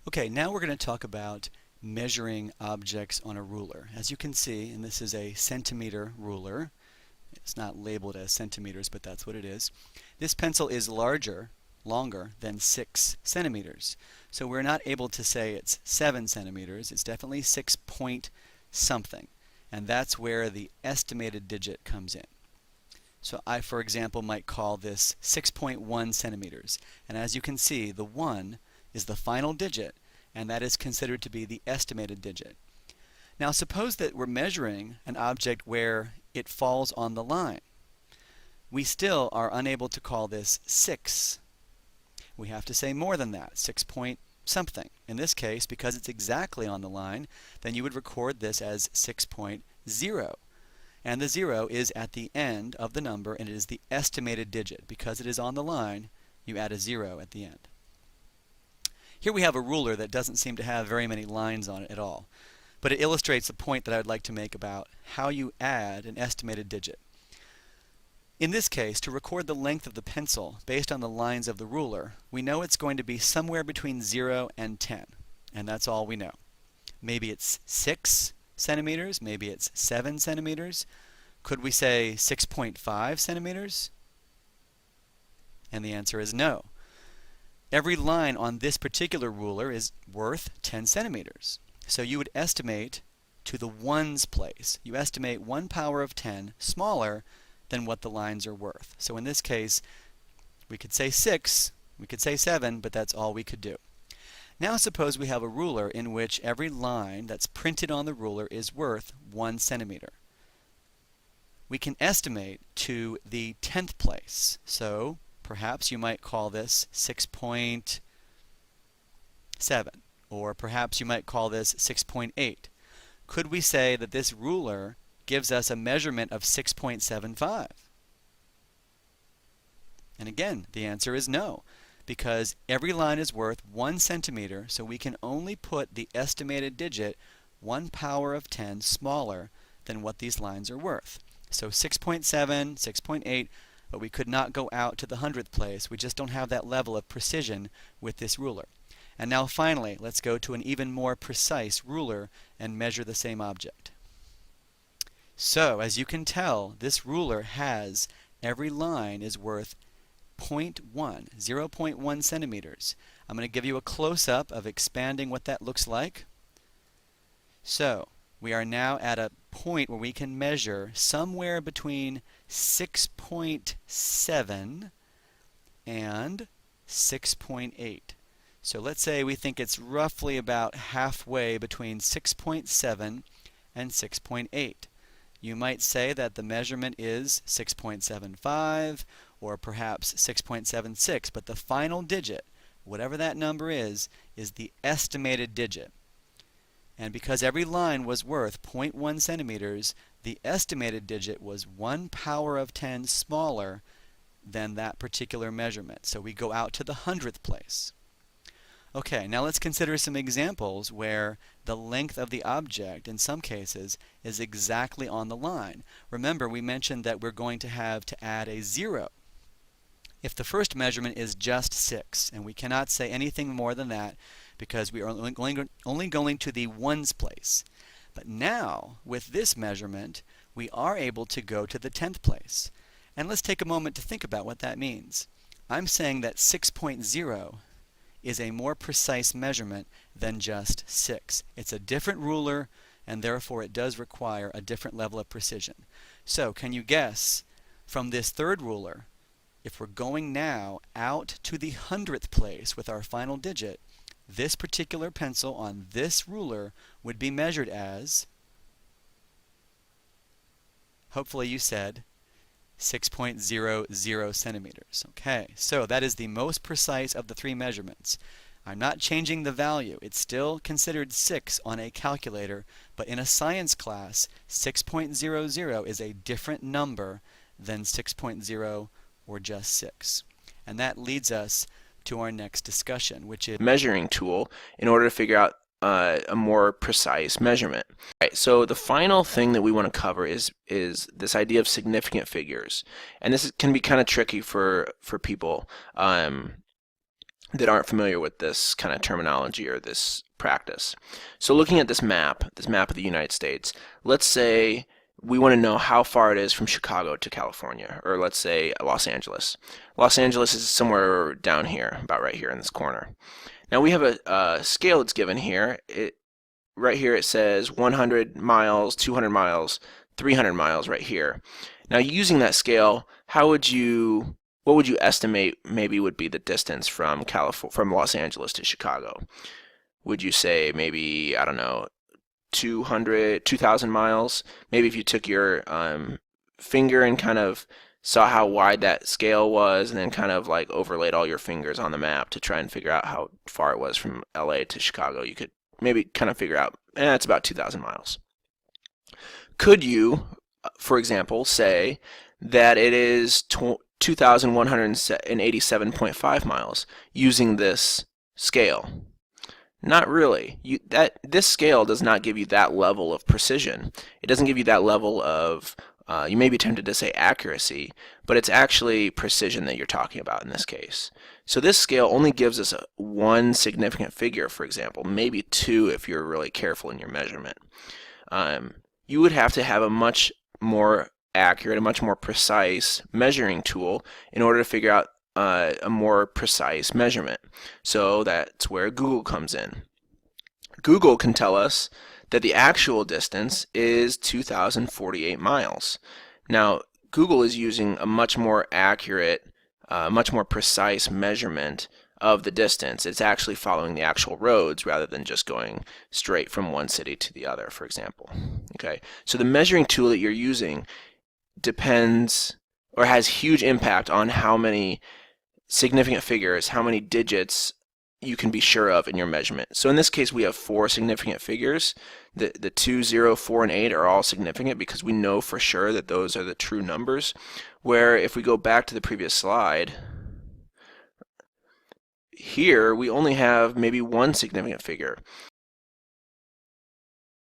Okay, now we're going to talk about measuring objects on a ruler. As you can see, and this is a centimeter ruler. It's not labeled as centimeters, but that's what it is. This pencil is longer than 6 centimeters. So we're not able to say it's 7 centimeters. It's definitely 6 point something. And that's where the estimated digit comes in. So I, for example, might call this 6.1 centimeters. And as you can see, the 1 is the final digit, and that is considered to be the estimated digit. Now suppose that we're measuring an object where it falls on the line. We still are unable to call this 6. We have to say more than that, 6 point something. In this case, because it's exactly on the line, then you would record this as 6.0. And the 0 is at the end of the number, and it is the estimated digit. Because it is on the line, you add a 0 at the end. Here we have a ruler that doesn't seem to have very many lines on it at all. But it illustrates the point that I would like to make about how you add an estimated digit. In this case, to record the length of the pencil based on the lines of the ruler, we know it's going to be somewhere between 0 and 10. And that's all we know. Maybe it's 6 centimeters, maybe it's 7 centimeters. Could we say 6.5 centimeters? And the answer is no. Every line on this particular ruler is worth 10 centimeters. So you would estimate to the ones place. You estimate 1 power of 10 smaller than what the lines are worth. So in this case, we could say 6, we could say 7, but that's all we could do. Now suppose we have a ruler in which every line that's printed on the ruler is worth 1 centimeter. We can estimate to the 10th place. So perhaps you might call this 6.7, or perhaps you might call this 6.8. Could we say that this ruler gives us a measurement of 6.75? And again, the answer is no, because every line is worth 1 centimeter, so we can only put the estimated digit 1 power of 10 smaller than what these lines are worth. So 6.7, 6.8, but we could not go out to the 100th place. We just don't have that level of precision with this ruler. And now finally, let's go to an even more precise ruler and measure the same object. So, as you can tell, this ruler has every line is worth 0.1 centimeters. I'm going to give you a close-up of expanding what that looks like. So, we are now at a point where we can measure somewhere between 6.7 and 6.8. So let's say we think it's roughly about halfway between 6.7 and 6.8. You might say that the measurement is 6.75 or perhaps 6.76, but the final digit, whatever that number is the estimated digit. And because every line was worth 0.1 centimeters, the estimated digit was 1 power of 10 smaller than that particular measurement. So we go out to the 100th place. Okay, now let's consider some examples where the length of the object, in some cases, is exactly on the line. Remember, we mentioned that we're going to have to add a 0. If the first measurement is just 6, and we cannot say anything more than that because we are only going to the ones place. But now, with this measurement, we are able to go to the 10th place. And let's take a moment to think about what that means. I'm saying that 6.0 is a more precise measurement than just 6. It's a different ruler, and therefore it does require a different level of precision. So, can you guess from this third ruler, if we're going now out to the 100th place with our final digit, this particular pencil on this ruler would be measured as, hopefully you said, 6.00 centimeters. Okay, so that is the most precise of the three measurements. I'm not changing the value. It's still considered 6 on a calculator, but in a science class, 6.00 is a different number than 6.0 or just 6. And that leads us to our next discussion, which is measuring tool in order to figure out a more precise measurement. All right, so the final thing that we want to cover is this idea of significant figures, and this can be kind of tricky for people. that aren't familiar with this kind of terminology or this practice. So looking at this map of the United States, let's say we want to know how far it is from Chicago to California, or let's say Los Angeles. Los Angeles is somewhere down here, about right here in this corner. Now we have a scale that's given here. Right here it says 100 miles, 200 miles, 300 miles right here. Now using that scale, what would you estimate maybe would be the distance from Los Angeles to Chicago? Would you say maybe, I don't know, 2,000 miles? Maybe if you took your finger and kind of saw how wide that scale was and then kind of like overlaid all your fingers on the map to try and figure out how far it was from LA to Chicago, you could maybe kind of figure out, it's about 2,000 miles. Could you, for example, say that it is 2,187.5 miles using this scale? Not really. This scale does not give you that level of precision. It doesn't give you that level of, you may be tempted to say accuracy, but it's actually precision that you're talking about in this case. So this scale only gives us one significant figure, for example, maybe two if you're really careful in your measurement. You would have to have a much more accurate, a much more precise measuring tool in order to figure out a more precise measurement. So that's where Google comes in. Google can tell us that the actual distance is 2,048 miles. Now, Google is using a much more accurate, much more precise measurement of the distance. It's actually following the actual roads rather than just going straight from one city to the other, for example. Okay, so the measuring tool that you're using depends or has huge impact on how many significant figures, how many digits you can be sure of in your measurement. So in this case we have 4 significant figures. The 2, 0, 4, and 8 are all significant because we know for sure that those are the true numbers. Where if we go back to the previous slide, here we only have maybe one significant figure.